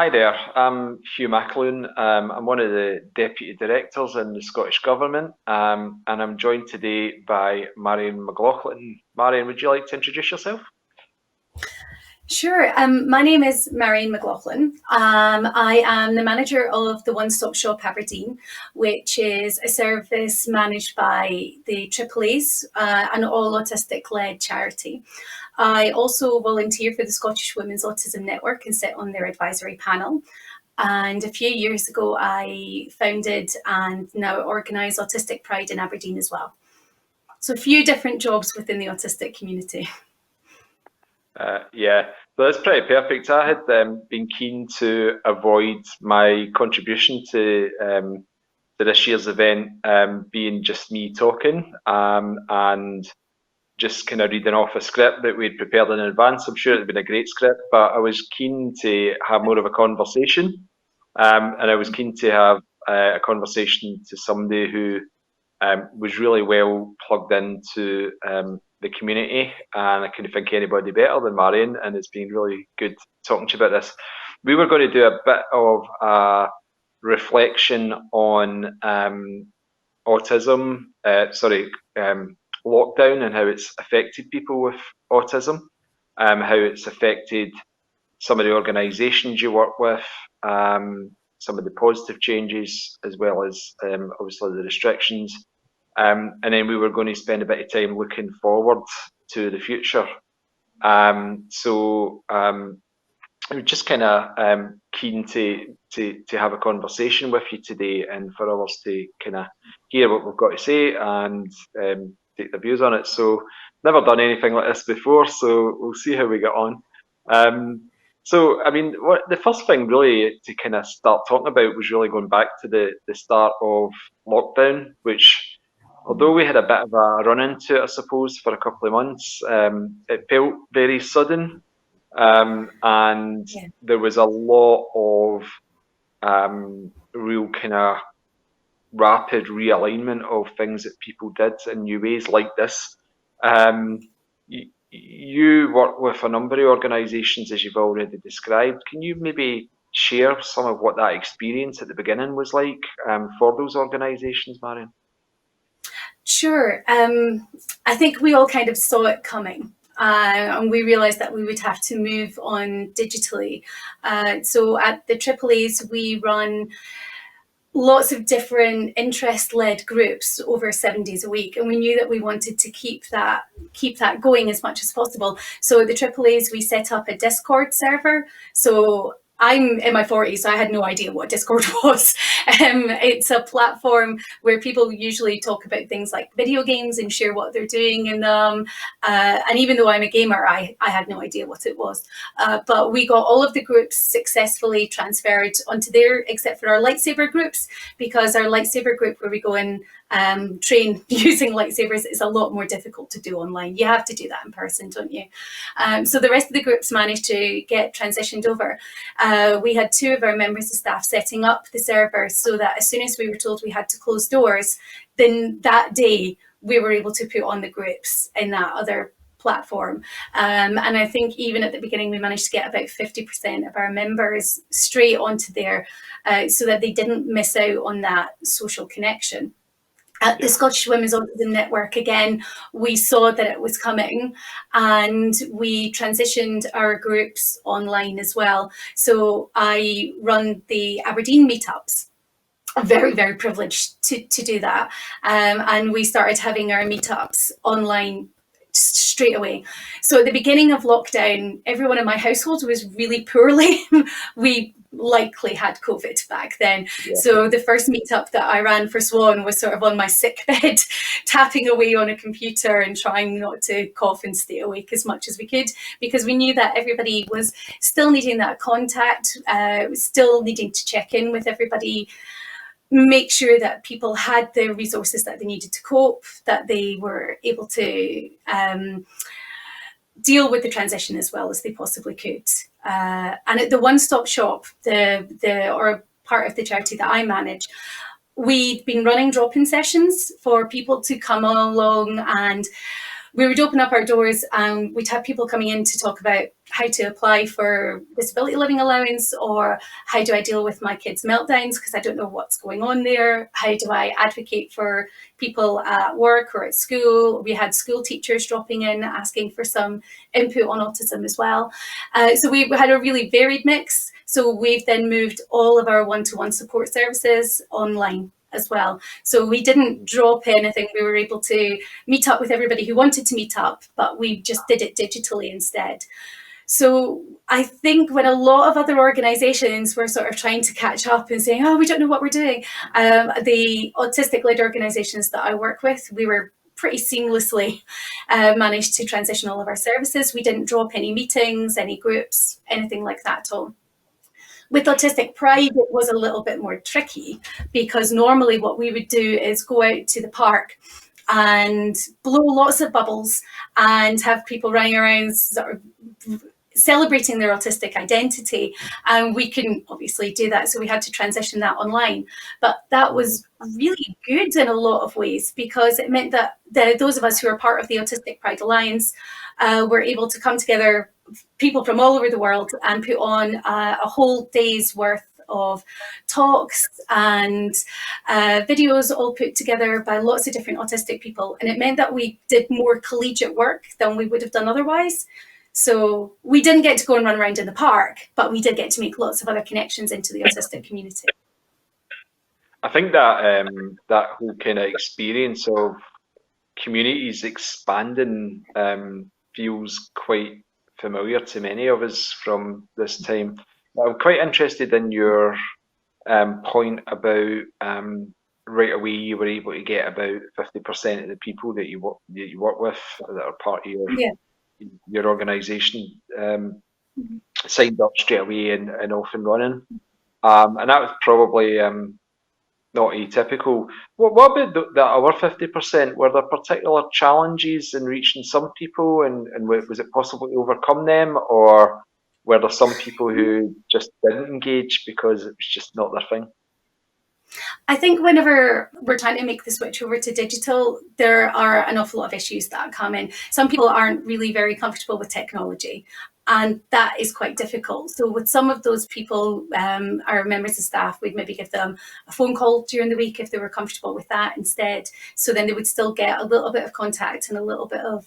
Hi there, I'm Hugh McAloon. I'm one of the Deputy Directors in the Scottish Government, and I'm joined today by Marion McLaughlin. Marion, would you like to introduce yourself? Sure. My name is Marion McLaughlin. I am the manager of the One Stop Shop Aberdeen, which is a service managed by the AAA's, an all autistic led charity. I also volunteer for the Scottish Women's Autism Network and sit on their advisory panel. And a few years ago, I founded and now organise Autistic Pride in Aberdeen as well. So a few different jobs within the autistic community. Yeah, so that's pretty perfect. I had been keen to avoid my contribution to this year's event being just me talking and just kind of reading off a script that we'd prepared in advance. I'm sure it'd been a great script, but I was keen to have more of a conversation. And I was keen to have a conversation to somebody who was really well plugged into the community, and I couldn't think anybody better than Marion, and it's been really good talking to you about this. We were going to do a bit of a reflection on autism, lockdown and how it's affected people with autism, how it's affected some of the organisations you work with, some of the positive changes, as well as obviously the restrictions. And then we were going to spend a bit of time looking forward to the future. I'm just kind of keen to have a conversation with you today, and for us to kind of hear what we've got to say and take the views on it. So, never done anything like this before, so we'll see how we get on. I mean, what the first thing really to kind of start talking about was really going back to the start of lockdown, which, although we had a bit of a run into it, I suppose, for a couple of months, it felt very sudden, and Yeah. there was a lot of real kind of rapid realignment of things that people did in new ways like this. Um, you work with a number of organisations, as you've already described. Can you maybe share some of what that experience at the beginning was like for those organisations, Marion? Sure. I think we all kind of saw it coming. And we realised that we would have to move on digitally. So at the AAA's, we run lots of different interest-led groups over 7 days a week, and we knew that we wanted to keep that going as much as possible. So at the AAA's, we set up a Discord server. So I'm in my 40s, so I had no idea what Discord was. It's a platform where people usually talk about things like video games and share what they're doing in them. And even though I'm a gamer, I had no idea what it was. But we got all of the groups successfully transferred onto there, except for our lightsaber groups, because our lightsaber group where we go and train using lightsabers is a lot more difficult to do online. You have to do that in person, don't you? So the rest of the groups managed to get transitioned over. We had two of our members of staff setting up the server so that as soon as we were told we had to close doors, then that day we were able to put on the groups in that other platform. And I think even at the beginning, we managed to get about 50% of our members straight onto there so that they didn't miss out on that social connection. At the Yeah. Scottish Women's Autism Network, again, we saw that it was coming and we transitioned our groups online as well. So I run the Aberdeen Meetups. I'm very, very privileged to do that. And we started having our meetups online straight away. So at the beginning of lockdown, everyone in my household was really poorly. We likely had COVID back then. Yeah. So the first meetup that I ran for Swan was sort of on my sick bed, tapping away on a computer and trying not to cough and stay awake as much as we could, because we knew that everybody was still needing that contact, still needing to check in with everybody, make sure that people had the resources that they needed to cope, that they were able to deal with the transition as well as they possibly could. And at the One Stop Shop, or part of the charity that I manage, we've been running drop-in sessions for people to come along and we would open up our doors and we'd have people coming in to talk about how to apply for disability living allowance, or how do I deal with my kids' meltdowns because I don't know what's going on there, how do I advocate for people at work or at school. We had school teachers dropping in asking for some input on autism as well. So we had a really varied mix. So we've then moved all of our one-to-one support services online as well. So we didn't drop anything. We were able to meet up with everybody who wanted to meet up, but we just did it digitally instead. So I think when a lot of other organisations were sort of trying to catch up and saying, oh, we don't know what we're doing, the autistic-led organisations that I work with, we were pretty seamlessly managed to transition all of our services. We didn't drop any meetings, any groups, anything like that at all. With Autistic Pride, it was a little bit more tricky, because normally what we would do is go out to the park and blow lots of bubbles and have people running around sort of celebrating their autistic identity, and we couldn't obviously do that, so we had to transition that online. But that was really good in a lot of ways, because it meant that those of us who are part of the Autistic Pride Alliance were able to come together, people from all over the world, and put on a whole day's worth of talks and videos all put together by lots of different autistic people. And it meant that we did more collegiate work than we would have done otherwise. So we didn't get to go and run around in the park, but we did get to make lots of other connections into the autistic community. I think that that whole kind of experience of communities expanding feels quite familiar to many of us from this time. I'm quite interested in your point about right away you were able to get about 50% of the people that you work with that are part of your organisation signed up straight away and off and running. And that was probably not atypical. What about the other 50%? Were there particular challenges in reaching some people, and was it possible to overcome them, or were there some people who just didn't engage because it was just not their thing? I think whenever we're trying to make the switch over to digital, there are an awful lot of issues that come in. Some people aren't really very comfortable with technology, and that is quite difficult. So with some of those people, our members of staff, we'd maybe give them a phone call during the week if they were comfortable with that instead. So then they would still get a little bit of contact and a little bit of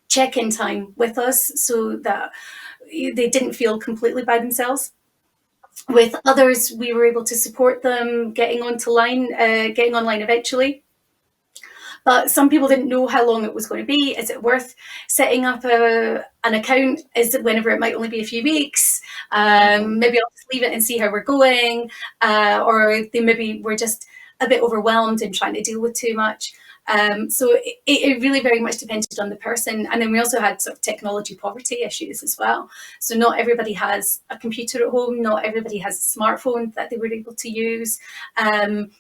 check-in time with us, so that they didn't feel completely by themselves. With others, we were able to support them getting online eventually. But some people didn't know how long it was going to be. Is it worth setting up an account? Is it whenever it might only be a few weeks? Maybe I'll just leave it and see how we're going. Or they maybe were just a bit overwhelmed and trying to deal with too much. So it really very much depended on the person. And then we also had sort of technology poverty issues as well. So not everybody has a computer at home, not everybody has a smartphone that they were able to use. And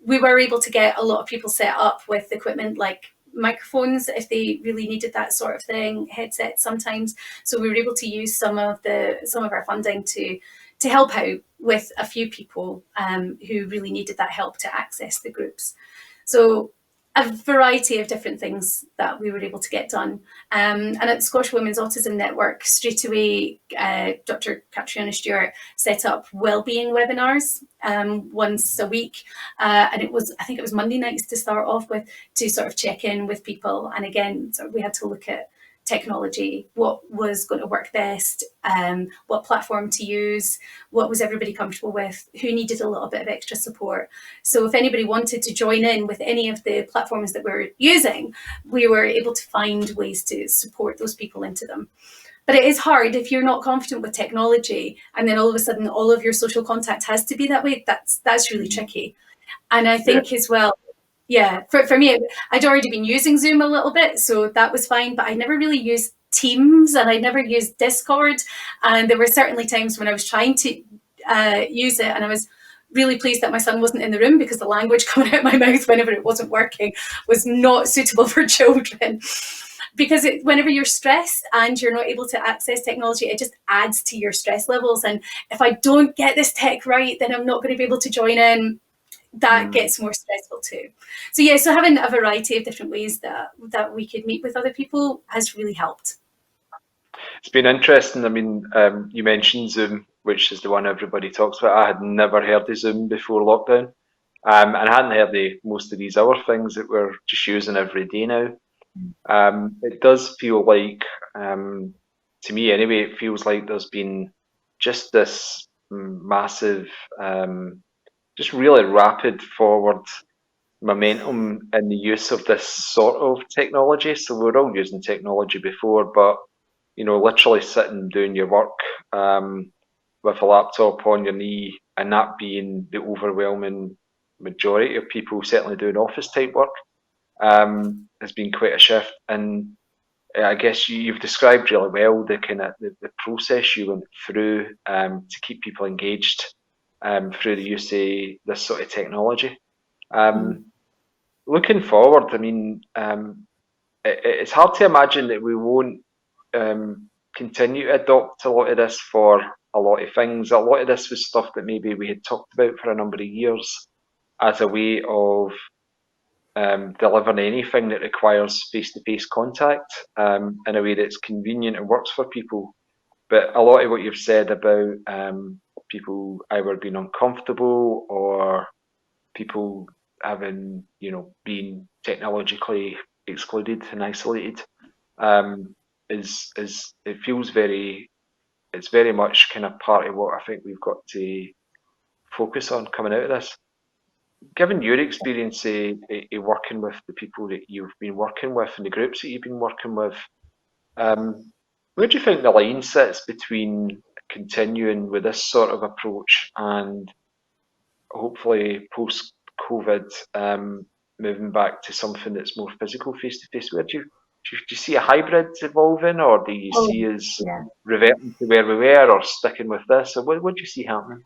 we were able to get a lot of people set up with equipment like microphones if they really needed that sort of thing, headsets sometimes. So we were able to use some of our funding to help out with a few people who really needed that help to access the groups. So a variety of different things that we were able to get done. And at the Scottish Women's Autism Network, straight away, Dr. Catriona Stewart set up wellbeing webinars once a week. And I think it was Monday nights to start off with, to sort of check in with people. And again, we had to look at technology, what was going to work best, what platform to use, what was everybody comfortable with, who needed a little bit of extra support. So if anybody wanted to join in with any of the platforms that we're using, we were able to find ways to support those people into them. But it is hard if you're not confident with technology, and then all of a sudden all of your social contact has to be that way. That's really tricky. And I think as well, yeah, for me, I'd already been using Zoom a little bit, so that was fine, but I never really used Teams, and I never used Discord. And there were certainly times when I was trying to use it, and I was really pleased that my son wasn't in the room, because the language coming out of my mouth whenever it wasn't working was not suitable for children. Because whenever you're stressed and you're not able to access technology, it just adds to your stress levels. And if I don't get this tech right, then I'm not going to be able to join in. that gets more stressful too. So yeah, so having a variety of different ways that we could meet with other people has really helped. It's been interesting. I mean, you mentioned Zoom, which is the one everybody talks about. I had never heard of Zoom before lockdown, and I hadn't heard of most of these other things that we're just using every day now. It does feel like, to me anyway, it feels like there's been just this massive, just really rapid forward momentum in the use of this sort of technology. So we're all using technology before, but literally sitting doing your work with a laptop on your knee, and that being the overwhelming majority of people, certainly doing office type work, has been quite a shift. And I guess you've described really well the kind of the process you went through to keep people engaged through the use of this sort of technology. Looking forward, I mean, it's hard to imagine that we won't continue to adopt a lot of this for a lot of things. A lot of this was stuff that maybe we had talked about for a number of years as a way of delivering anything that requires face-to-face contact in a way that's convenient and works for people. But a lot of what you've said about people either being uncomfortable or people having, being technologically excluded and isolated, is it feels it's very much kind of part of what I think we've got to focus on coming out of this. Given your experience working with the people that you've been working with and the groups that you've been working with, where do you think the line sits between continuing with this sort of approach and hopefully post COVID moving back to something that's more physical face to face? Where do you see a hybrid evolving, or do you see us reverting to where we were, or sticking with this? Or what do you see happening?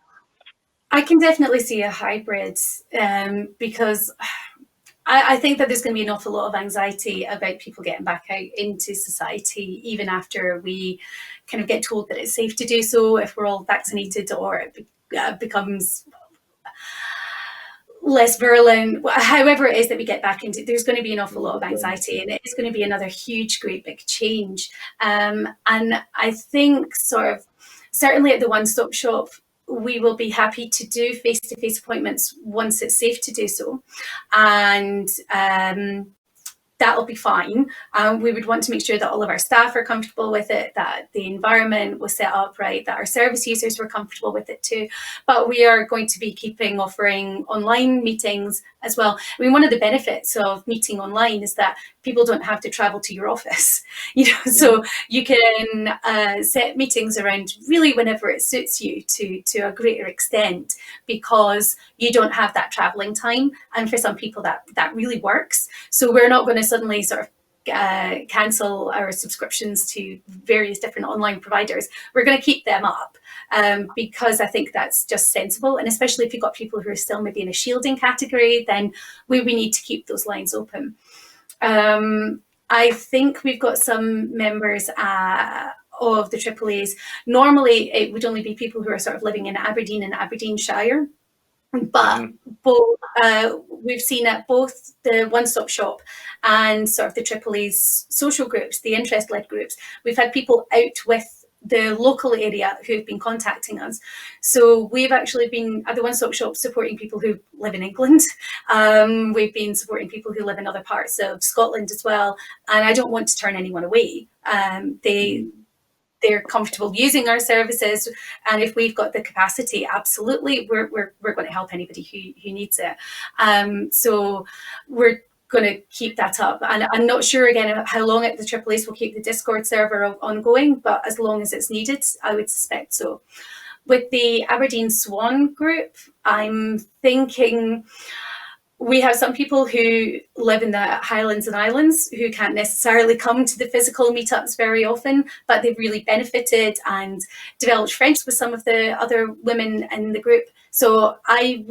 I can definitely see a hybrid because I think that there's going to be an awful lot of anxiety about people getting back out into society, even after we kind of get told that it's safe to do so, if we're all vaccinated, or it becomes less virulent, however it is that we get back into, there's going to be an awful lot of anxiety, and it's going to be another huge, great big change. And I think certainly at the one-stop shop, we will be happy to do face-to-face appointments once it's safe to do so. And that'll be fine. We would want to make sure that all of our staff are comfortable with it, that the environment was set up right, that our service users were comfortable with it too. But we are going to be offering online meetings as well. I mean, one of the benefits of meeting online is that people don't have to travel to your office, so you can set meetings around really whenever it suits you to a greater extent, because you don't have that traveling time. And for some people that really works. So we're not going to suddenly sort of cancel our subscriptions to various different online providers. We're going to keep them up because I think that's just sensible. And especially if you've got people who are still maybe in a shielding category, then we need to keep those lines open. I think we've got some members of the AAAs. Normally, it would only be people who are sort of living in Aberdeen and Aberdeenshire. But we've seen at both the one-stop shop and sort of the AAA's social groups, the interest-led groups, we've had people out with the local area who've been contacting us. So we've actually been at the one-stop shop supporting people who live in England. We've been supporting people who live in other parts of Scotland as well. And I don't want to turn anyone away. They're comfortable using our services, and if we've got the capacity, absolutely, we're going to help anybody who needs it. So we're going to keep that up, and I'm not sure again how long the AAAs will keep the Discord server ongoing, but as long as it's needed, I would suspect so. With the Aberdeen Swan group, I'm thinking we have some people who live in the Highlands and Islands who can't necessarily come to the physical meetups very often, but they've really benefited and developed friendships with some of the other women in the group. So I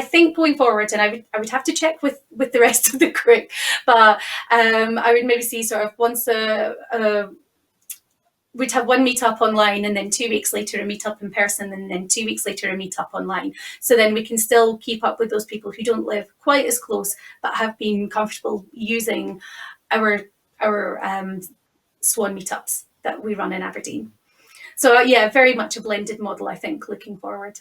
think going forward, and I would have to check with the rest of the group, but I would maybe see sort of once we'd have one meetup online, and then 2 weeks later a meetup in person, and then 2 weeks later a meetup online. So then we can still keep up with those people who don't live quite as close, but have been comfortable using our Swan meetups that we run in Aberdeen. So yeah, very much a blended model, I think, looking forward.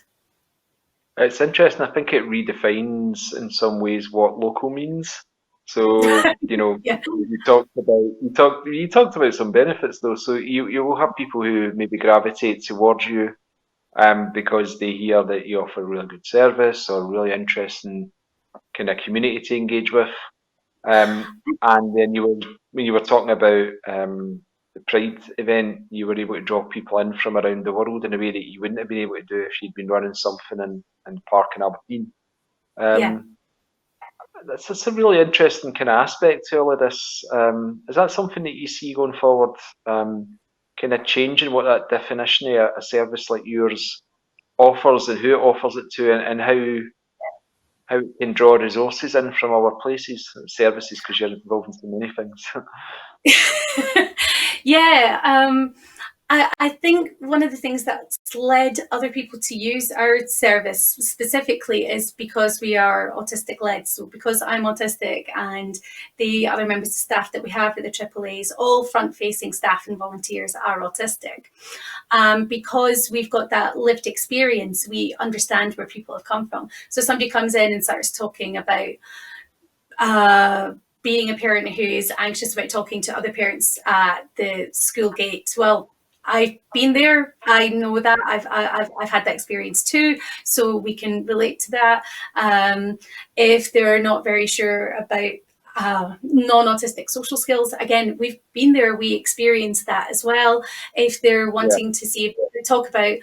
It's interesting. I think it redefines in some ways what local means. So, Yeah. you talked about some benefits though. So you will have people who maybe gravitate towards you because they hear that you offer really good service or really interesting kind of community to engage with. And then when you were talking about the Pride event, you were able to draw people in from around the world in a way that you wouldn't have been able to do if you'd been running something in Park in Aberdeen. Yeah. That's a really interesting kind of aspect to all of this. Is that something that you see going forward, kind of changing what that definition of a service like yours offers and who it offers it to, and how it can draw resources in from other places, services, because you're involved in so many things. Yeah, I think one of the things that's led other people to use our service specifically is because we are autistic led. So because I'm autistic and the other members of staff that we have at the AAAs, all front facing staff and volunteers are autistic. Because we've got that lived experience, we understand where people have come from. So somebody comes in and starts talking about being a parent who's anxious about talking to other parents at the school gate. Well, I've been there. I know that. I've had that experience too, so we can relate to that. If they're not very sure about non-autistic social skills, again, we've been there. We experience that as well. If they're wanting to see, talk about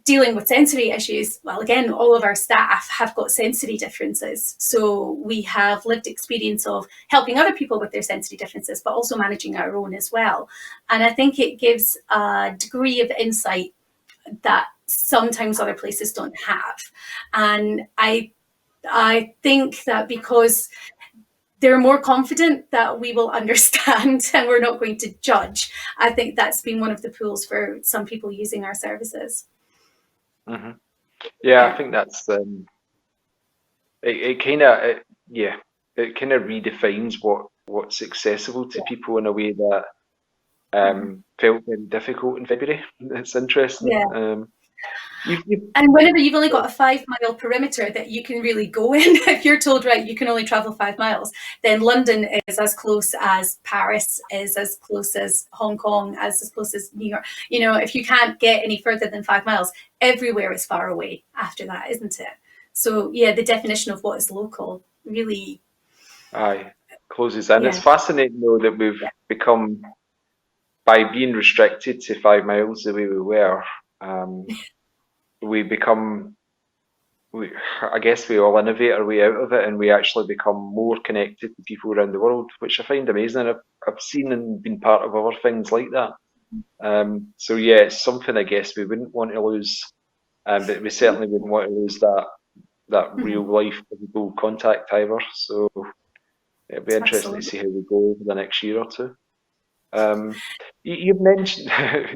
dealing with sensory issues, well, again, all of our staff have got sensory differences. So we have lived experience of helping other people with their sensory differences, but also managing our own as well. And I think it gives a degree of insight that sometimes other places don't have. And I think that because they're more confident that we will understand and we're not going to judge, I think that's been one of the pulls for some people using our services. Mm-hmm. Yeah, I think that's it. It kind of redefines what's accessible to people in a way that felt very difficult in February. It's interesting. Yeah. You've And whenever you've only got a 5 mile perimeter that you can really go in, if you're told, right, you can only travel 5 miles, then London is as close as Paris, is as close as Hong Kong, as close as New York. If you can't get any further than 5 miles, everywhere is far away after that, isn't it? So yeah, the definition of what is local really closes in. Yeah. It's fascinating though that we've become, by being restricted to 5 miles the way we were, I guess we all innovate our way out of it, and we actually become more connected to people around the world, which I find amazing. I've seen and been part of other things like that. So yeah, it's something I guess we wouldn't want to lose, but we certainly wouldn't want to lose that real life physical contact either. So it'll be interesting to see how we go over the next year or two. You've mentioned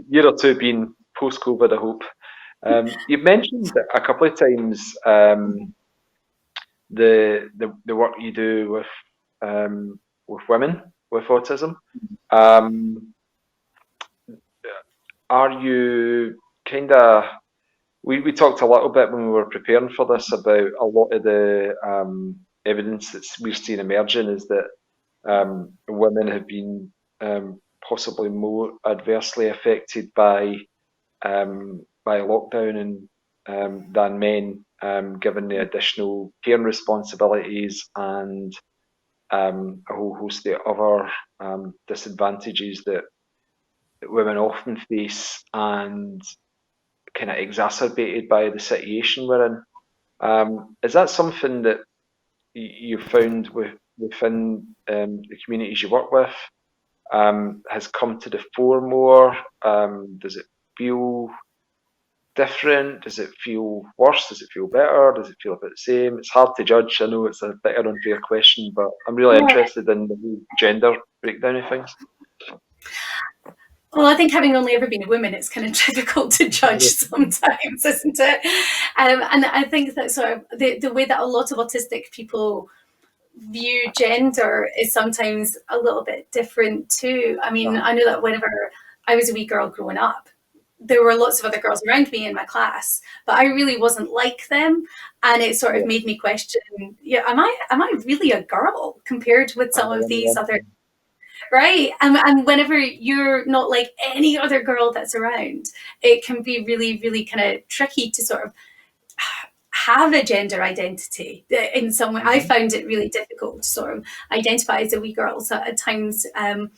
year or two being post-COVID, I hope. You've mentioned a couple of times the work you do with women with autism. Are you kind of we talked a little bit when we were preparing for this about a lot of the evidence that we've seen emerging is that women have been possibly more adversely affected by lockdown than men, given the additional care responsibilities and a whole host of other disadvantages that women often face and kind of exacerbated by the situation we're in. Is that something that you've found within the communities you work with has come to the fore more? Does it feel different? Does it feel worse? Does it feel better? Does it feel about the same? It's hard to judge. I know it's a bit of an unfair question, but I'm really interested in the whole gender breakdown of things. Well, I think having only ever been a woman, it's kind of difficult to judge sometimes, isn't it? And I think that sort of the way that a lot of autistic people view gender is sometimes a little bit different too. I mean, I know that whenever I was a wee girl growing up, there were lots of other girls around me in my class, but I really wasn't like them, and it sort of made me question, yeah, am I really a girl compared with some of these other, right? And whenever you're not like any other girl that's around, it can be really, really kind of tricky to sort of have a gender identity in some way. I found it really difficult to sort of identify as a wee girl. So at times, and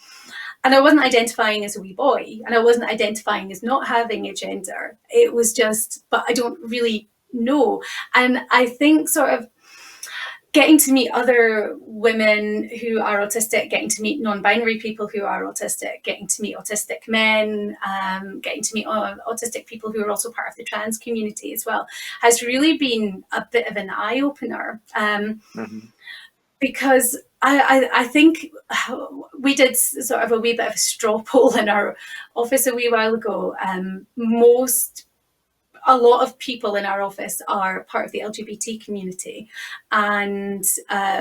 I wasn't identifying as a wee boy, and I wasn't identifying as not having a gender. It was just, but I don't really know. And I think sort of getting to meet other women who are autistic, getting to meet non-binary people who are autistic, getting to meet autistic men, getting to meet autistic people who are also part of the trans community as well, has really been a bit of an eye-opener. Because I think we did sort of a wee bit of a straw poll in our office a wee while ago. A lot of people in our office are part of the LGBT community, and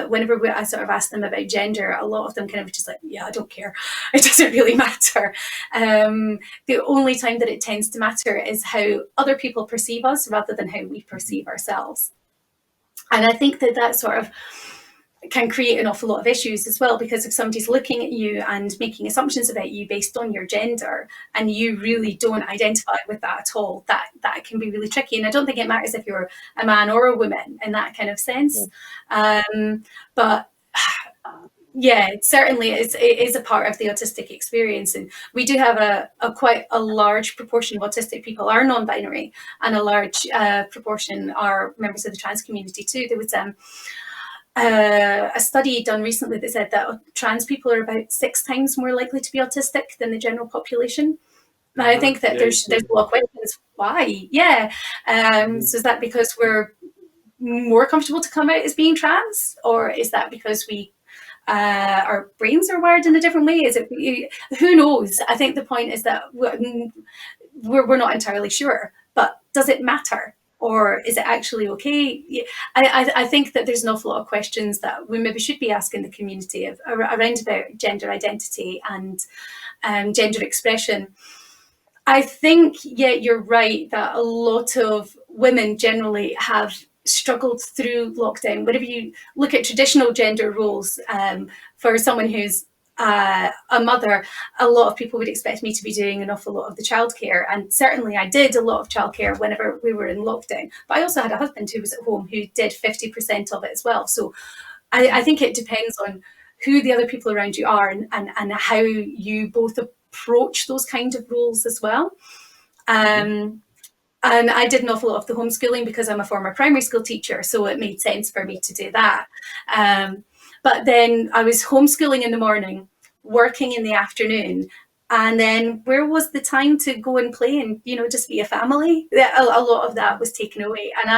whenever I sort of ask them about gender, a lot of them kind of just like, yeah, I don't care, it doesn't really matter. The only time that it tends to matter is how other people perceive us rather than how we perceive ourselves. And I think that that sort of can create an awful lot of issues as well, because if somebody's looking at you and making assumptions about you based on your gender and you really don't identify with that at all, that can be really tricky. And I don't think it matters if you're a man or a woman in that kind of sense. But yeah, certainly it is a part of the autistic experience. And we do have a quite a large proportion of autistic people are non-binary, and a large proportion are members of the trans community too. There was a study done recently that said that trans people are about 6 times more likely to be autistic than the general population. And I think that there's a lot of questions why. Yeah. So is that because we're more comfortable to come out as being trans, or is that because our brains are wired in a different way? Is it, who knows? I think the point is that we're not entirely sure, but does it matter? Or is it actually okay? I think that there's an awful lot of questions that we maybe should be asking the community around about gender identity and gender expression. I think, yeah, you're right that a lot of women generally have struggled through lockdown. Whenever you look at traditional gender roles, for someone who's a mother, a lot of people would expect me to be doing an awful lot of the childcare, and certainly I did a lot of childcare whenever we were in lockdown. But I also had a husband who was at home who did 50% of it as well. So I think it depends on who the other people around you are, and how you both approach those kind of roles as well. And I did an awful lot of the homeschooling because I'm a former primary school teacher, so it made sense for me to do that. But then I was homeschooling in the morning, working in the afternoon, and then where was the time to go and play and, just be a family? A lot of that was taken away. And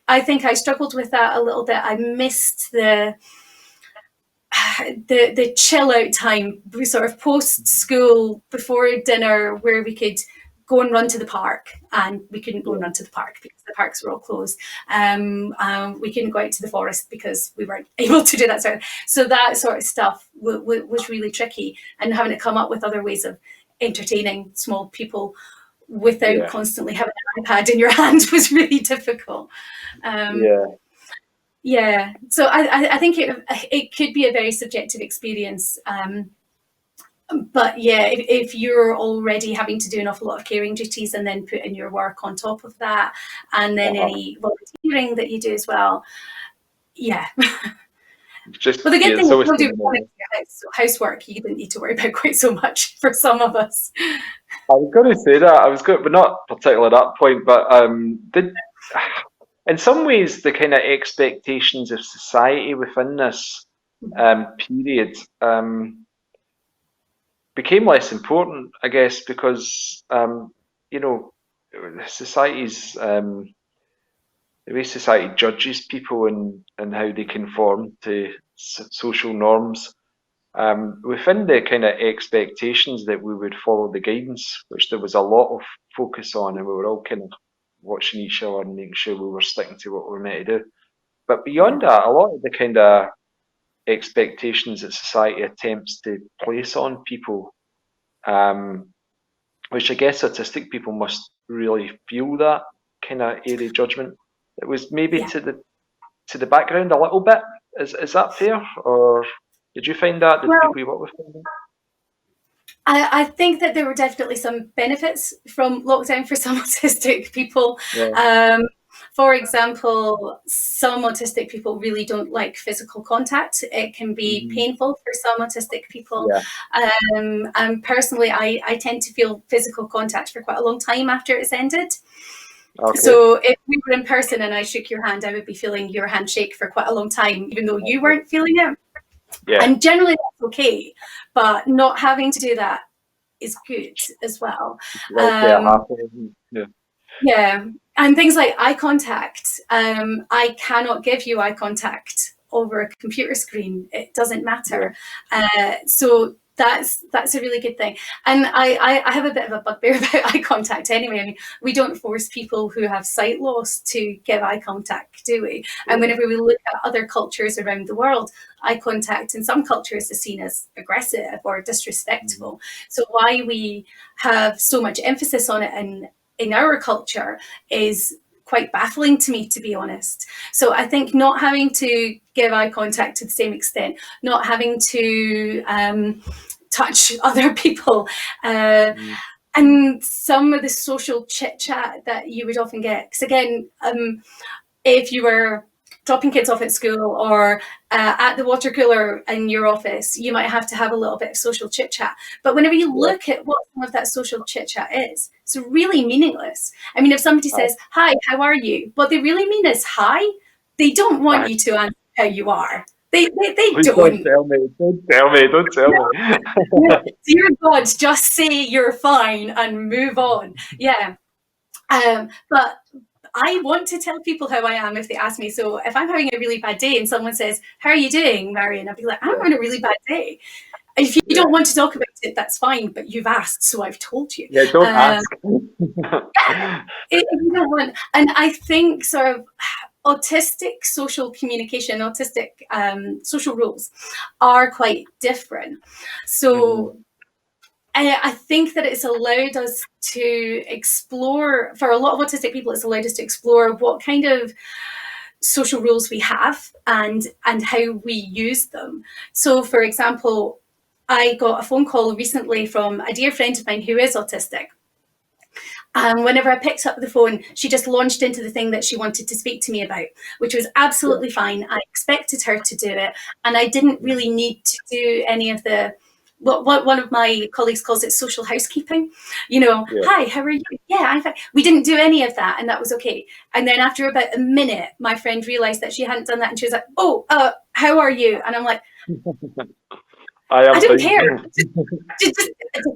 I think I struggled with that a little bit. I missed the chill out time, we sort of post school before dinner, where we could go and run to the park, and we couldn't go and run to the park because the parks were all closed. We couldn't go out to the forest because we weren't able to do that so that sort of stuff was really tricky, and having to come up with other ways of entertaining small people without constantly having an iPad in your hand was really difficult. Yeah, so I think it could be a very subjective experience. But yeah, if you're already having to do an awful lot of caring duties and then put in your work on top of that, and then any volunteering that you do as well, yeah. Just, well, the good thing is always do housework, you didn't need to worry about quite so much for some of us. I was going to say that, but not particularly at that point, but in some ways, the kind of expectations of society within this period became less important, I guess, because society's the way society judges people and how they conform to social norms within the kind of expectations that we would follow the guidance, which there was a lot of focus on, and we were all kind of watching each other and making sure we were sticking to what we were meant to do. But beyond that, a lot of the kind of expectations that society attempts to place on people, which I guess autistic people must really feel that kind of airy judgment. It was maybe Yeah. to the background a little bit. Is that fair, or did you find that? Did Well, people you work with find that? I think that there were definitely some benefits from lockdown for some autistic people. Yeah. For example, some autistic people really don't like physical contact. It can be Hmm. painful for some autistic people. Yeah. And personally, I tend to feel physical contact for quite a long time after it's ended. Okay. So if we were in person and I shook your hand, I would be feeling your handshake for quite a long time, even though you weren't feeling it. Yeah. And generally that's okay, but not having to do that is good as well. Right there, Um, yeah. yeah, and things like eye contact. I cannot give you eye contact over a computer screen. It doesn't matter. So that's a really good thing. And I have a bit of a bugbear about eye contact anyway. I mean, we don't force people who have sight loss to give eye contact, do we? And whenever we look at other cultures around the world, eye contact in some cultures is seen as aggressive or disrespectful. So why we have so much emphasis on it in our culture is quite baffling to me, to be honest. So I think not having to give eye contact to the same extent, not having to touch other people, and some of the social chit chat that you would often get. Because again, if you were dropping kids off at school or at the water cooler in your office, you might have to have a little bit of social chit chat. But whenever you look at what some of that social chit chat is, it's really meaningless. I mean, if somebody says, "Hi, how are you?" what they really mean is hi. They don't want you to answer how you are. They Please don't. don't tell me. Don't tell me. Don't tell me. No, dear God, just say you're fine and move on. Yeah. But I want to tell people how I am if they ask me. So if I'm having a really bad day and someone says, "How are you doing, Marion?" I'll be like, "I'm having a really bad day." If you don't want to talk about it, that's fine, but you've asked, so I've told you. Yeah, don't ask. If you don't want, and I think sort of autistic social communication, autistic social rules are quite different. So I think that it's allowed us to explore, for a lot of autistic people, it's allowed us to explore what kind of social rules we have and how we use them. So, for example, I got a phone call recently from a dear friend of mine who is autistic. And whenever I picked up the phone, she just launched into the thing that she wanted to speak to me about, which was absolutely fine. I expected her to do it, and I didn't really need to do any of the what one of my colleagues calls it social housekeeping. You know, hi, how are you? Yeah, we didn't do any of that, and that was okay. And then after about a minute, my friend realized that she hadn't done that, and she was like, "Oh, how are you?" And I'm like, I don't care. Just,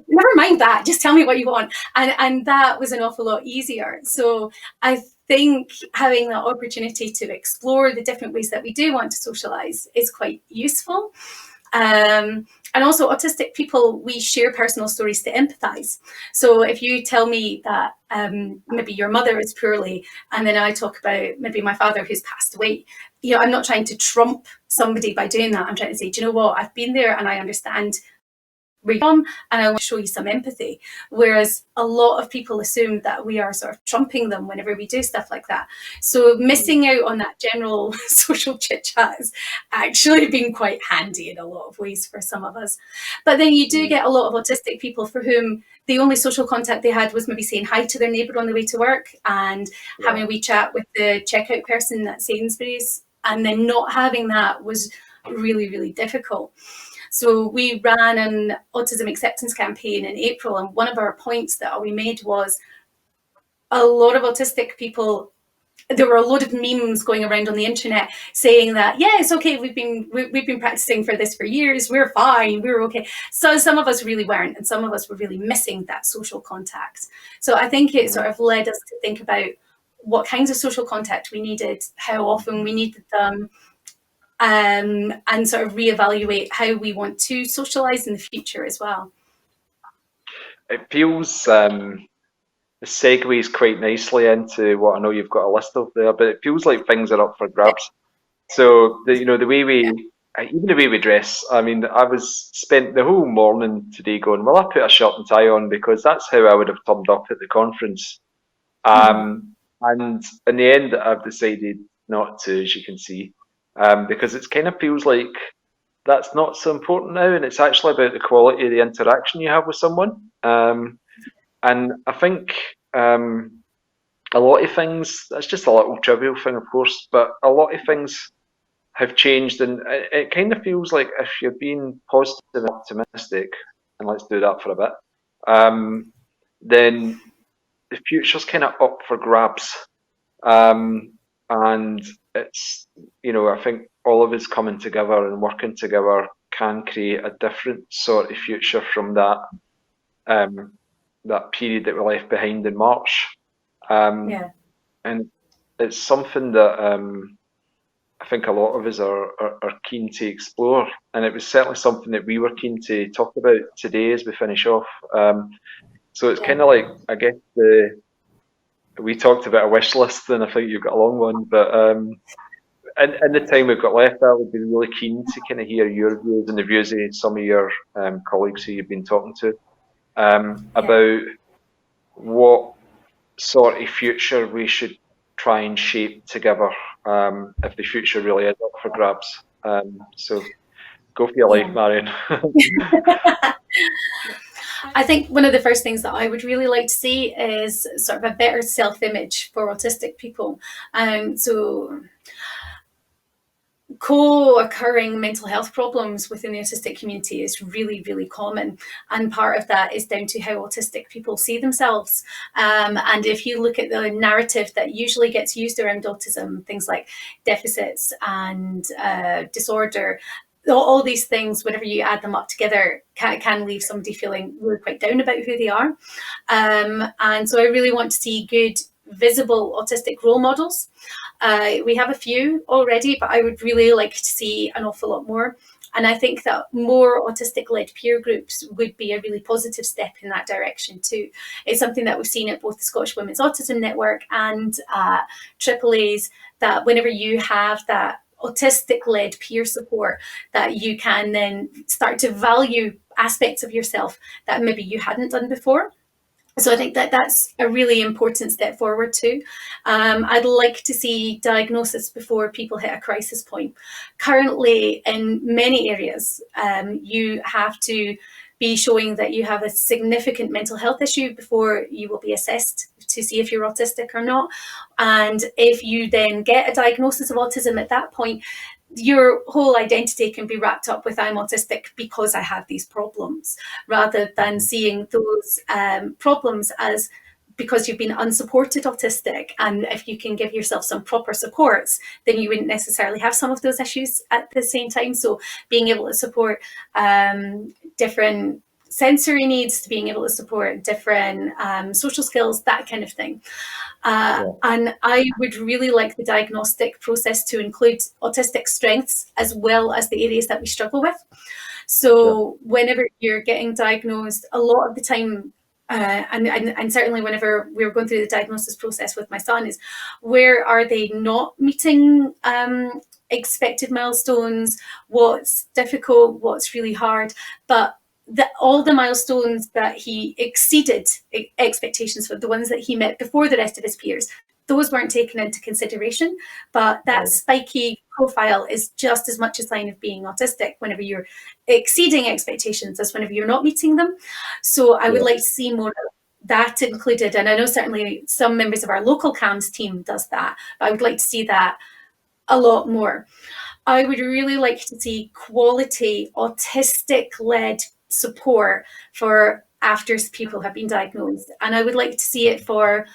never mind that. Just tell me what you want. And that was an awful lot easier. So I think having that opportunity to explore the different ways that we do want to socialize is quite useful. And also autistic people, we share personal stories to empathize. So if you tell me that maybe your mother is poorly, and then I talk about maybe my father who's passed away, you know, I'm not trying to trump somebody by doing that. I'm trying to say, do you know what? I've been there and I understand where you're from, and I want to show you some empathy. Whereas a lot of people assume that we are sort of trumping them whenever we do stuff like that. So missing out on that general social chit chat has actually been quite handy in a lot of ways for some of us. But then you do get a lot of autistic people for whom the only social contact they had was maybe saying hi to their neighbour on the way to work and having a wee chat with the checkout person at Sainsbury's. And then not having that was really, really difficult. So we ran an autism acceptance campaign in April, and one of our points that we made was a lot of autistic people, there were a lot of memes going around on the internet saying that, yeah, it's okay, we've been practicing for this for years, we're fine, we're okay. So some of us really weren't, and some of us were really missing that social contact. So I think it sort of led us to think about what kinds of social contact we needed, how often we needed them, and sort of reevaluate how we want to socialise in the future as well. It feels it segues quite nicely into what I know you've got a list of there, but it feels like things are up for grabs. So the way even the way we dress. I mean, I was spent the whole morning today going, well, I put a shirt and tie on because that's how I would have turned up at the conference. And in the end, I've decided not to, as you can see, because it kind of feels like that's not so important now, and it's actually about the quality of the interaction you have with someone. And I think a lot of things, that's just a little trivial thing, of course, but a lot of things have changed, and it kind of feels like if you're being positive and optimistic, and let's do that for a bit, then the future's kind of up for grabs. And it's, I think all of us coming together and working together can create a different sort of future from that period that we left behind in March. Yeah. And it's something that I think a lot of us are keen to explore. And it was certainly something that we were keen to talk about today as we finish off. So it's kind of like, I guess, we talked about a wish list, and I think you've got a long one, but in the time we've got left, I would be really keen to kind of hear your views and the views of some of your colleagues who you've been talking to about what sort of future we should try and shape together if the future really is up for grabs. So go for your life, Marion. I think one of the first things that I would really like to see is sort of a better self-image for autistic people. So co-occurring mental health problems within the autistic community is really, really common. And part of that is down to how autistic people see themselves. And if you look at the narrative that usually gets used around autism, things like deficits and disorder, all these things, whenever you add them up together, can leave somebody feeling really quite down about who they are. And so I really want to see good, visible autistic role models. We have a few already, but I would really like to see an awful lot more. And I think that more autistic-led peer groups would be a really positive step in that direction too. It's something that we've seen at both the Scottish Women's Autism Network and AAA's, that whenever you have that autistic-led peer support, that you can then start to value aspects of yourself that maybe you hadn't done before. So I think that that's a really important step forward too. I'd like to see diagnosis before people hit a crisis point. Currently, in many areas, you have to be showing that you have a significant mental health issue before you will be assessed to see if you're autistic or not. And if you then get a diagnosis of autism at that point, your whole identity can be wrapped up with I'm autistic because I have these problems, rather than seeing those problems as because you've been unsupported autistic. And if you can give yourself some proper supports, then you wouldn't necessarily have some of those issues at the same time. So being able to support different sensory needs, to being able to support different social skills, that kind of thing. And I would really like the diagnostic process to include autistic strengths as well as the areas that we struggle with. So whenever you're getting diagnosed, a lot of the time, and certainly whenever we were going through the diagnosis process with my son, is where are they not meeting expected milestones, what's difficult, what's really hard. But all the milestones that he exceeded expectations for, the ones that he met before the rest of his peers, those weren't taken into consideration. But that spiky profile is just as much a sign of being autistic whenever you're exceeding expectations as whenever you're not meeting them. So I would like to see more of that included. And I know certainly some members of our local CAMS team does that, but I would like to see that a lot more. I would really like to see quality autistic-led support for after people have been diagnosed. And I would like to see it for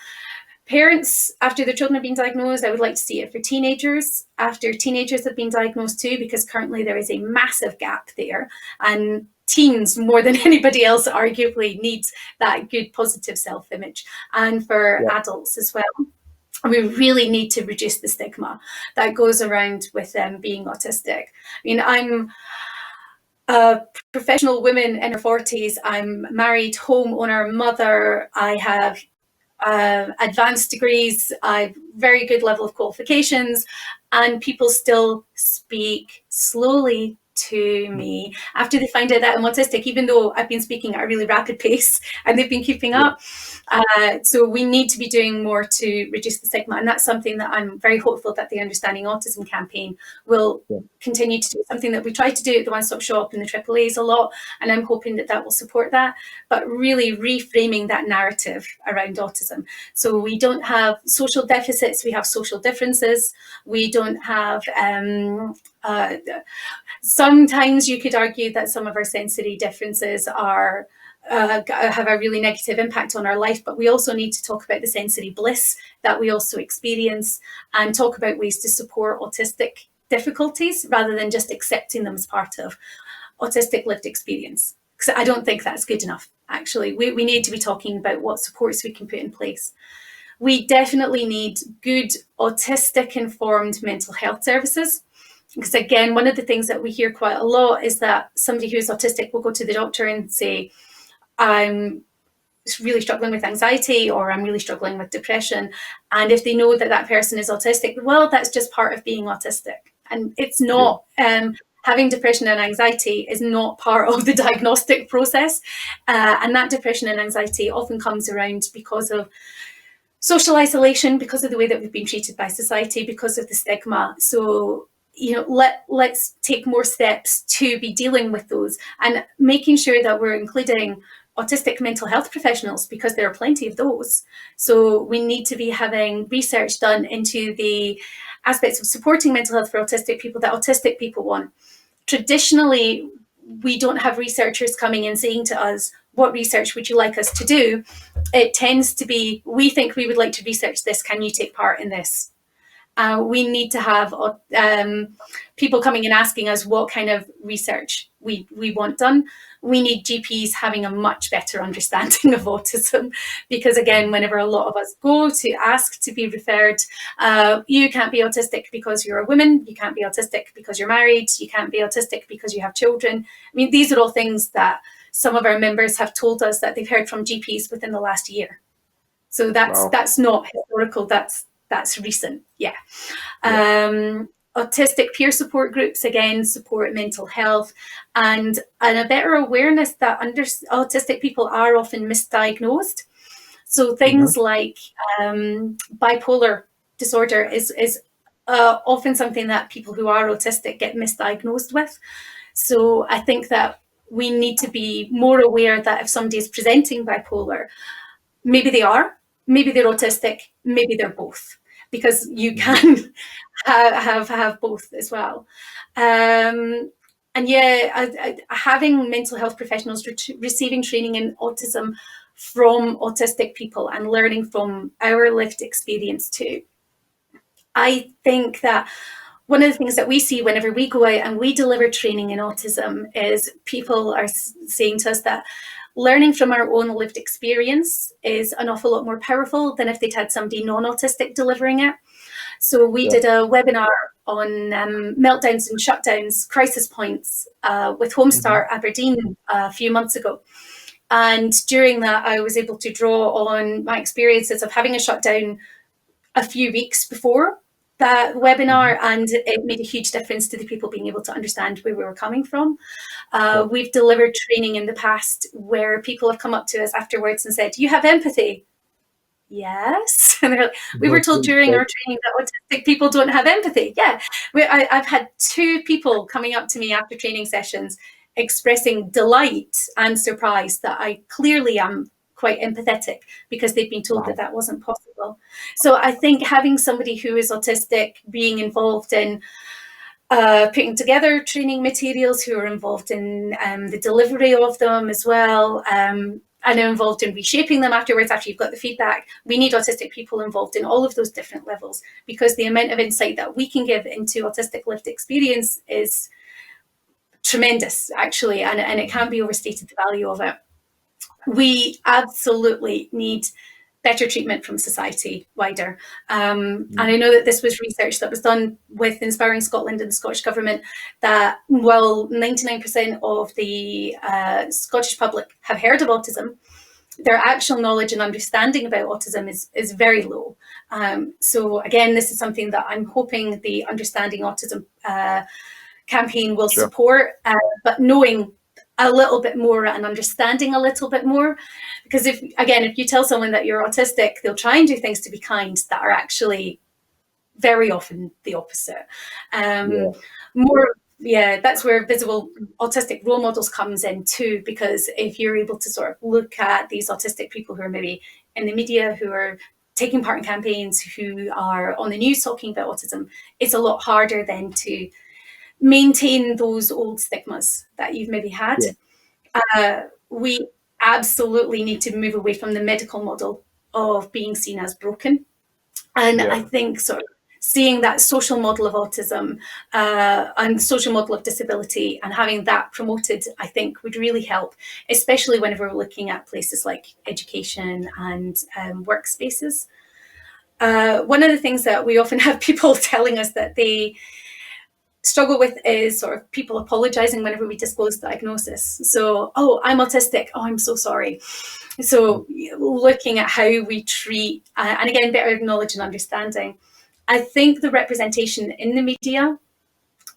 parents after their children have been diagnosed. I would like to see it for teenagers after teenagers have been diagnosed too, because currently there is a massive gap there. And teens, more than anybody else, arguably needs that good positive self-image. And for adults as well. we really need to reduce the stigma that goes around with them being autistic. I mean, I'm a professional woman in her 40s. I'm married, homeowner, mother. I have advanced degrees. I've very good level of qualifications, and people still speak slowly to me after they find out that I'm autistic, even though I've been speaking at a really rapid pace and they've been keeping up. So we need to be doing more to reduce the stigma, and that's something that I'm very hopeful that the Understanding Autism campaign will continue to do. Something that we try to do at the One Stop Shop and the AAAs a lot, and I'm hoping that that will support that, but really reframing that narrative around autism. So we don't have social deficits, we have social differences. We don't have sometimes you could argue that some of our sensory differences are have a really negative impact on our life, but we also need to talk about the sensory bliss that we also experience, and talk about ways to support autistic difficulties rather than just accepting them as part of autistic lived experience. Because I don't think that's good enough, actually. We need to be talking about what supports we can put in place. We definitely need good autistic informed mental health services. Because again, one of the things that we hear quite a lot is that somebody who is autistic will go to the doctor and say, I'm really struggling with anxiety, or I'm really struggling with depression. And if they know that that person is autistic, well, that's just part of being autistic. And it's not, having depression and anxiety is not part of the diagnostic process. And that depression and anxiety often comes around because of social isolation, because of the way that we've been treated by society, because of the stigma. So, you know, let's take more steps to be dealing with those and making sure that we're including autistic mental health professionals, because there are plenty of those. So we need to be having research done into the aspects of supporting mental health for autistic people that autistic people want. Traditionally, we don't have researchers coming and saying to us, what research would you like us to do? It tends to be, we think we would like to research this, can you take part in this? We need to have people coming and asking us what kind of research we want done. We need GPs having a much better understanding of autism, because again, whenever a lot of us go to ask to be referred, you can't be autistic because you're a woman, you can't be autistic because you're married, you can't be autistic because you have children. I mean, these are all things that some of our members have told us that they've heard from GPs within the last year. So that's not historical, that's recent. Autistic peer support groups, again, support mental health, and a better awareness that autistic people are often misdiagnosed. So things like bipolar disorder is often something that people who are autistic get misdiagnosed with. So I think that we need to be more aware that if somebody is presenting bipolar, maybe they are, maybe they're autistic, maybe they're both, because you can have both as well. And having mental health professionals receiving training in autism from autistic people and learning from our lived experience too. I think that one of the things that we see whenever we go out and we deliver training in autism is people are saying to us that learning from our own lived experience is an awful lot more powerful than if they'd had somebody non-autistic delivering it. So we did a webinar on meltdowns and shutdowns, crisis points, with Homestart Aberdeen a few months ago. And during that, I was able to draw on my experiences of having a shutdown a few weeks before that webinar, and it made a huge difference to the people being able to understand where we were coming from. We've delivered training in the past where people have come up to us afterwards and said, you have empathy? Yes. And they're like, we were told during our training that autistic people don't have empathy. Yeah. I've had 2 people coming up to me after training sessions expressing delight and surprise that I clearly am quite empathetic, because they've been told that that wasn't possible. So I think having somebody who is autistic being involved in putting together training materials, who are involved in the delivery of them as well, and are involved in reshaping them afterwards after you've got the feedback. We need autistic people involved in all of those different levels, because the amount of insight that we can give into autistic lived experience is tremendous, actually, and it can't be overstated, the value of it. We absolutely need better treatment from society wider. And I know that this was research that was done with Inspiring Scotland and the Scottish Government, that while 99% of the Scottish public have heard of autism, their actual knowledge and understanding about autism is very low. So again, this is something that I'm hoping the Understanding Autism campaign will support, but knowing a little bit more and understanding a little bit more. Because if you tell someone that you're autistic, they'll try and do things to be kind that are actually very often the opposite. That's where visible autistic role models comes in too, because if you're able to sort of look at these autistic people who are maybe in the media, who are taking part in campaigns, who are on the news talking about autism, it's a lot harder then to maintain those old stigmas that you've maybe had. We absolutely need to move away from the medical model of being seen as broken. And I think sort of seeing that social model of autism and social model of disability and having that promoted, I think would really help, especially whenever we're looking at places like education and workspaces. One of the things that we often have people telling us that they struggle with is sort of people apologizing whenever we disclose diagnosis. So, oh, I'm autistic. Oh, I'm so sorry. So looking at how we treat, and again, better knowledge and understanding. I think the representation in the media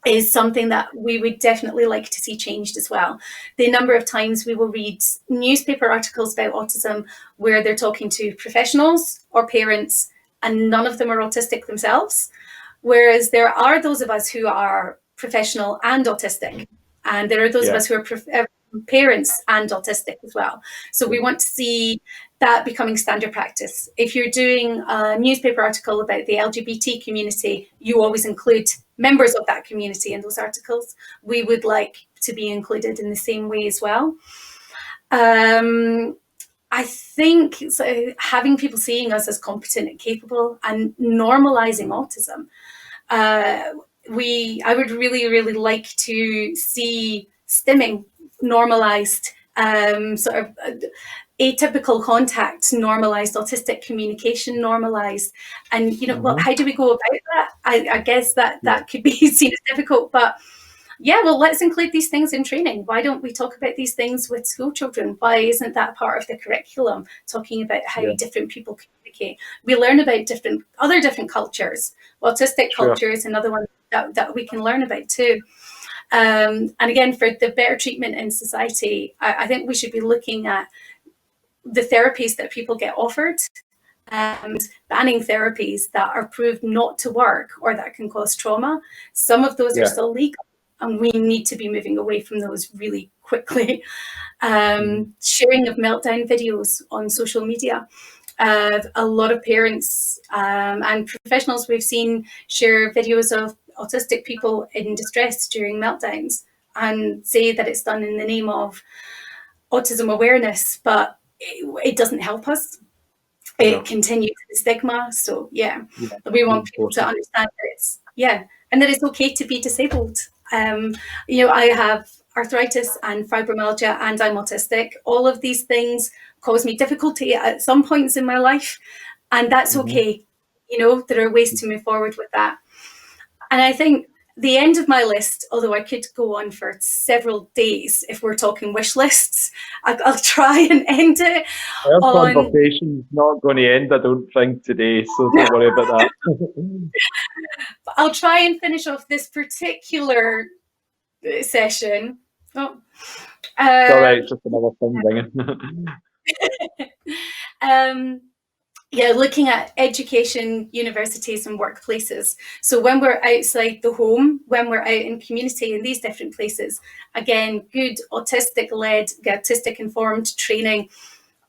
is something that we would definitely like to see changed as well. The number of times we will read newspaper articles about autism where they're talking to professionals or parents and none of them are autistic themselves. Whereas there are those of us who are professional and autistic, and there are those of us who are parents and autistic as well. So we want to see that becoming standard practice. If you're doing a newspaper article about the LGBT community, you always include members of that community in those articles. We would like to be included in the same way as well. I think having people seeing us as competent and capable and normalizing autism. I would really, really like to see stimming normalized, sort of atypical contact normalized, autistic communication normalized. And, well, how do we go about that? I guess that could be seen as difficult, but let's include these things in training. Why don't we talk about these things with school children? Why isn't that part of the curriculum, talking about how different people communicate? We learn about other different cultures. Autistic culture is another one that we can learn about too. And again, for the better treatment in society, I think we should be looking at the therapies that people get offered and banning therapies that are proved not to work or that can cause trauma. Some of those are still legal, and we need to be moving away from those really quickly. Sharing of meltdown videos on social media. A lot of parents and professionals we've seen share videos of autistic people in distress during meltdowns and say that it's done in the name of autism awareness, but it doesn't help us. It continues the stigma. So we want people to understand that and that it's okay to be disabled. I have arthritis and fibromyalgia and I'm autistic. All of these things cause me difficulty at some points in my life, and that's okay. There are ways to move forward with that. And I think the end of my list, although I could go on for several days if we're talking wish lists, I'll try and end it. Our conversation's not going to end, I don't think, today, so don't worry about that. I'll try and finish off this particular session. Oh. It's all right, it's just another thing ringing. Looking at education, universities and workplaces. So when we're outside the home, when we're out in community in these different places, again, good autistic-led, autistic-informed training.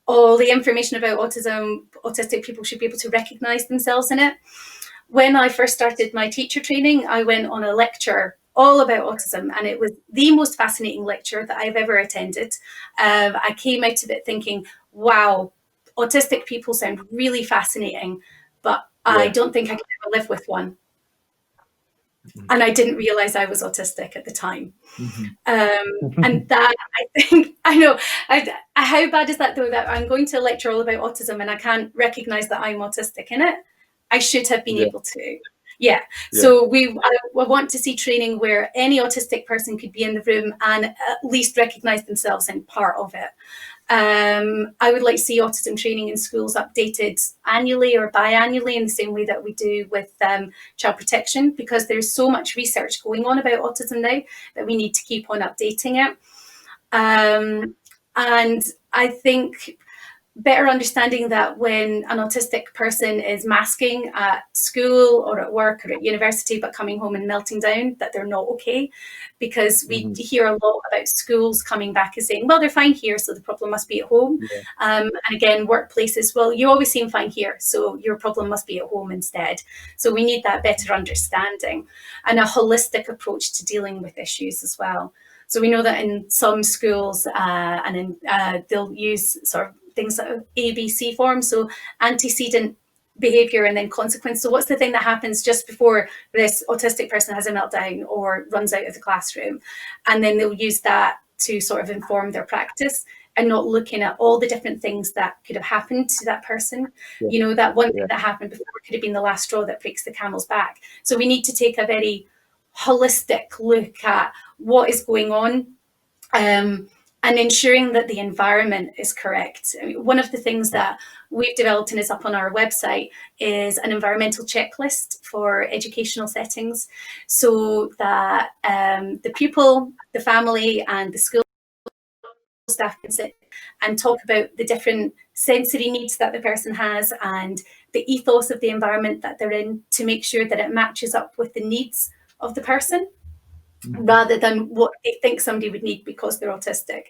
All the information about autism, autistic people should be able to recognise themselves in it. When I first started my teacher training, I went on a lecture all about autism, and it was the most fascinating lecture that I've ever attended. I came out of it thinking, wow, autistic people sound really fascinating, but I don't think I could ever live with one. and I didn't realize I was autistic at the time. Mhm. And that, I think, I know, how bad is that though, that I'm going to lecture all about autism and I can't recognize that I'm autistic in it? I should have been Yeah, able to. Yeah. yeah, So I want to see training where any autistic person could be in the room and at least recognize themselves in part of it. I would like to see autism training in schools updated annually or biannually in the same way that we do with child protection, because there's so much research going on about autism now that we need to keep on updating it. And I think better understanding that when an autistic person is masking at school or at work or at university but coming home and melting down, that they're not okay, because we hear a lot about schools coming back and saying, well, they're fine here, so the problem must be at home. yeah, And again, workplaces, well, you always seem fine here, so your problem must be at home instead. So we need that better understanding and a holistic approach to dealing with issues as well. So we know that in some schools they'll use sort of things like ABC forms, so antecedent behavior and then consequence. So what's the thing that happens just before this autistic person has a meltdown or runs out of the classroom? And then they'll use that to sort of inform their practice, and not looking at all the different things that could have happened to that person. yeah, You know, that one thing yeah, that happened before could have been the last straw that breaks the camel's back. So we need to take a very holistic look at what is going on, and ensuring that the environment is correct. I mean, one of the things that we've developed and is up on our website is an environmental checklist for educational settings, so that the pupil, the family, and the school staff can sit and talk about the different sensory needs that the person has and the ethos of the environment that they're in, to make sure that it matches up with the needs of the person, rather than what they think somebody would need because they're autistic.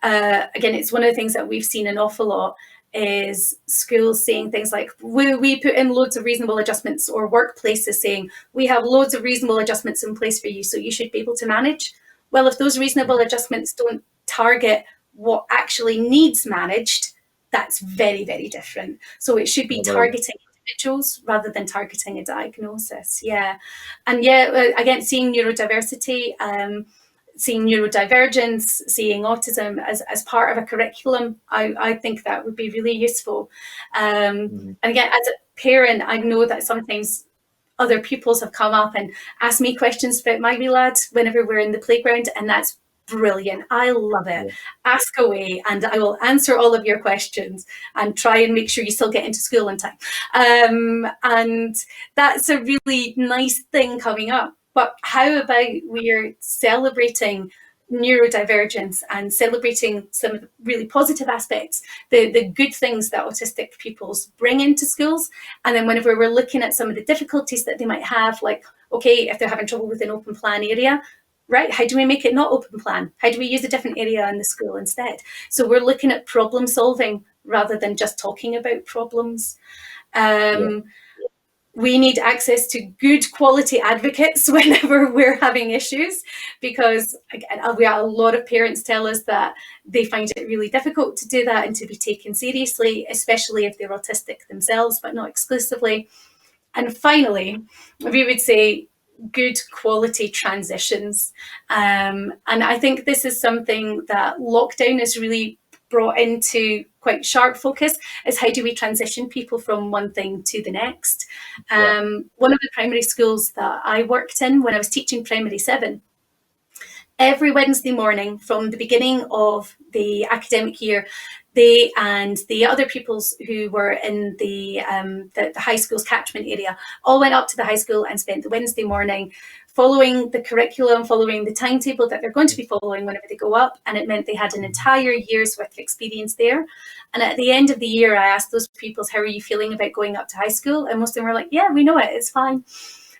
Again, it's one of the things that we've seen an awful lot, is schools saying things like, we put in loads of reasonable adjustments, or workplaces saying, we have loads of reasonable adjustments in place for you, so you should be able to manage. Well, if those reasonable adjustments don't target what actually needs managed, that's very, very different. So it should be targeting individuals rather than targeting a diagnosis. Yeah. And yeah, again, seeing neurodiversity, seeing neurodivergence, seeing autism as part of a curriculum, I think that would be really useful. And again, as a parent, I know that sometimes other pupils have come up and asked me questions about my wee lad whenever we're in the playground, and that's brilliant. I love it. Yeah. Ask away and I will answer all of your questions and try and make sure you still get into school in time. And that's a really nice thing coming up. But how about we're celebrating neurodivergence and celebrating some of the really positive aspects, the good things that autistic pupils bring into schools. And then whenever we're looking at some of the difficulties that they might have, like, okay, if they're having trouble with an open plan area, right, how do we make it not open plan? How do we use a different area in the school instead? So we're looking at problem solving rather than just talking about problems. We need access to good quality advocates whenever we're having issues, because we have a lot of parents tell us that they find it really difficult to do that and to be taken seriously, especially if they're autistic themselves, but not exclusively. And finally, we would say good quality transitions. And I think this is something that lockdown has really brought into quite sharp focus, is how do we transition people from one thing to the next. One of the primary schools that I worked in when I was teaching primary 7, every Wednesday morning from the beginning of the academic year, they and the other pupils who were in the high school's catchment area all went up to the high school and spent the Wednesday morning following the curriculum, following the timetable that they're going to be following whenever they go up. And it meant they had an entire year's worth of experience there. And at the end of the year, I asked those pupils, how are you feeling about going up to high school? And most of them were like, yeah, we know it, it's fine.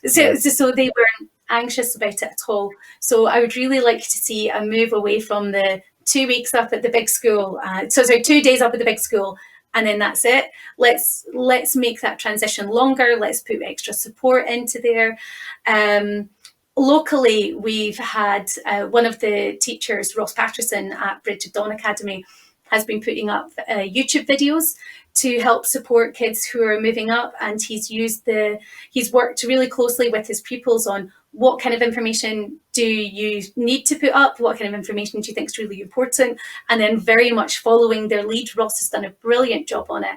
So they weren't anxious about it at all. So I would really like to see a move away from the 2 weeks up at the big school. 2 days up at the big school, and then that's it. Let's make that transition longer. Let's put extra support into there. Locally, we've had one of the teachers, Ross Patterson at Bridge of Dawn Academy, has been putting up YouTube videos to help support kids who are moving up, and he's worked really closely with his pupils on what kind of information do you need to put up? What kind of information do you think is really important? And then very much following their lead. Ross has done a brilliant job on it.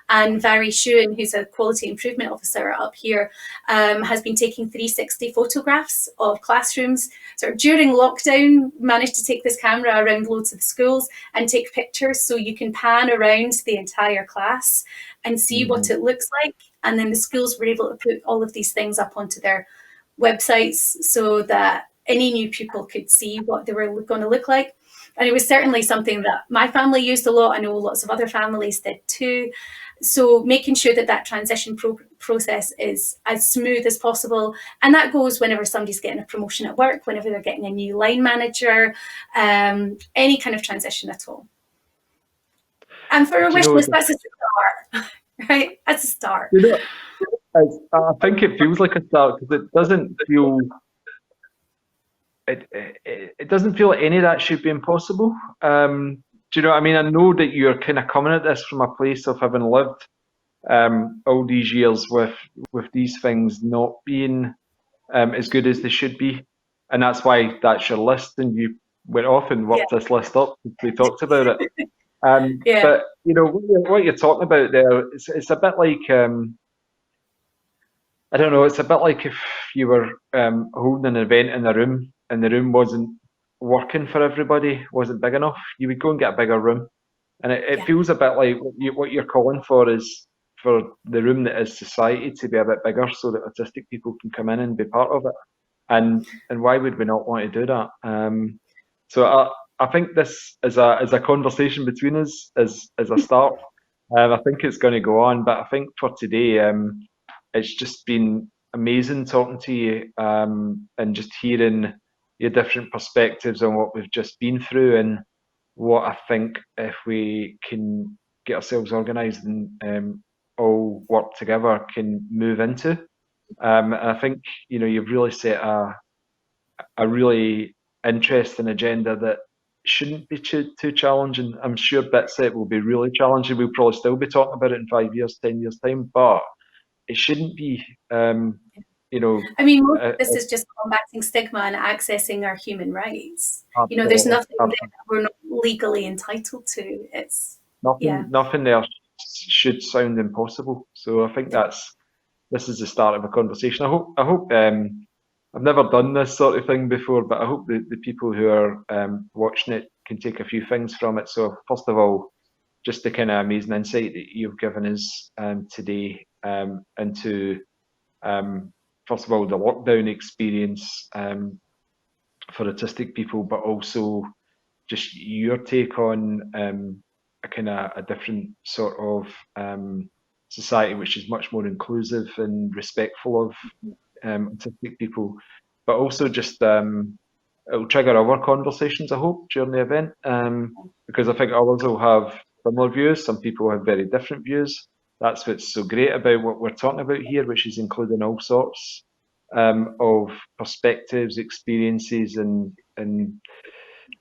And Vary Shuin, who's a quality improvement officer up here, has been taking 360 photographs of classrooms. Sort of during lockdown, managed to take this camera around loads of schools and take pictures so you can pan around the entire class and see what it looks like. And then the schools were able to put all of these things up onto their websites so that any new pupil could see what they were going to look like. And it was certainly something that my family used a lot. I know lots of other families did too. So making sure that that transition process is as smooth as possible. And that goes whenever somebody's getting a promotion at work, whenever they're getting a new line manager, any kind of transition at all. And for a wish list, that's a start, right? That's a start. I think it feels like a start because it doesn't feel. It doesn't feel like any of that should be impossible. Do you know what I mean? I know that you're kind of coming at this from a place of having lived all these years with these things not being as good as they should be, and that's why that's your list. And you went off and worked this list up. We talked about it. But you know what you're talking about there. It's a bit like I don't know. It's a bit like if you were holding an event in a room and the room wasn't working for everybody, wasn't big enough. You would go and get a bigger room, and it feels a bit like what you're calling for is for the room that is society to be a bit bigger, so that autistic people can come in and be part of it. And why would we not want to do that? So I think this is a conversation between us as a start. I think it's going to go on, but I think for today, it's just been amazing talking to you and just hearing your different perspectives on what we've just been through and what I think if we can get ourselves organised and all work together can move into. And I think you've really set a really interesting agenda that shouldn't be too challenging. I'm sure bits it will be really challenging. We'll probably still be talking about it in 5 years, 10 years time, but it shouldn't be. I mean, most of this is just combating stigma and accessing our human rights. There's nothing that we're not legally entitled to. It's nothing there should sound impossible. So I think this is the start of a conversation. I hope I've never done this sort of thing before, but I hope the people who are watching it can take a few things from it. So first of all, just the kind of amazing insight that you've given us today into first of all the lockdown experience for autistic people, but also just your take on a kind of a different sort of society which is much more inclusive and respectful of autistic people, but also just it'll trigger our conversations, I hope, during the event, because I think others will have similar views. Some people have very different views. That's what's so great about what we're talking about here, which is including all sorts of perspectives, experiences, and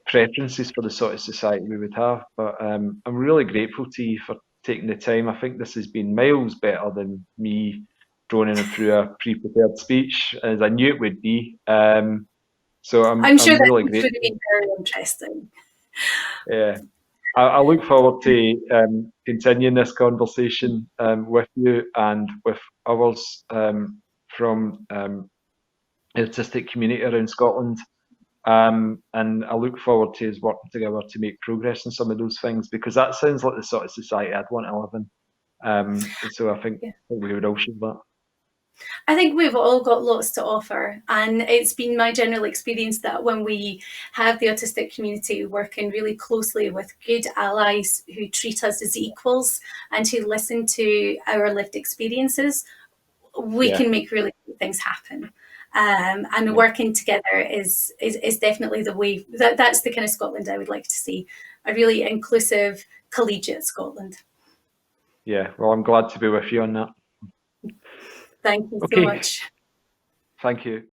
preferences for the sort of society we would have. But I'm really grateful to you for taking the time. I think this has been miles better than me droning through a pre-prepared speech, as I knew it would be. So I'm sure that really would have been very interesting. Yeah. I look forward to continuing this conversation with you and with others from the autistic community around Scotland. And I look forward to us working together to make progress in some of those things, because that sounds like the sort of society I'd want to live in. So I think we would all share that. I think we've all got lots to offer, and it's been my general experience that when we have the autistic community working really closely with good allies who treat us as equals and who listen to our lived experiences, we can make really good things happen. And working together is definitely the way. That's the kind of Scotland I would like to see, a really inclusive, collegiate Scotland. Yeah, well, I'm glad to be with you on that. Thank you so much. Thank you.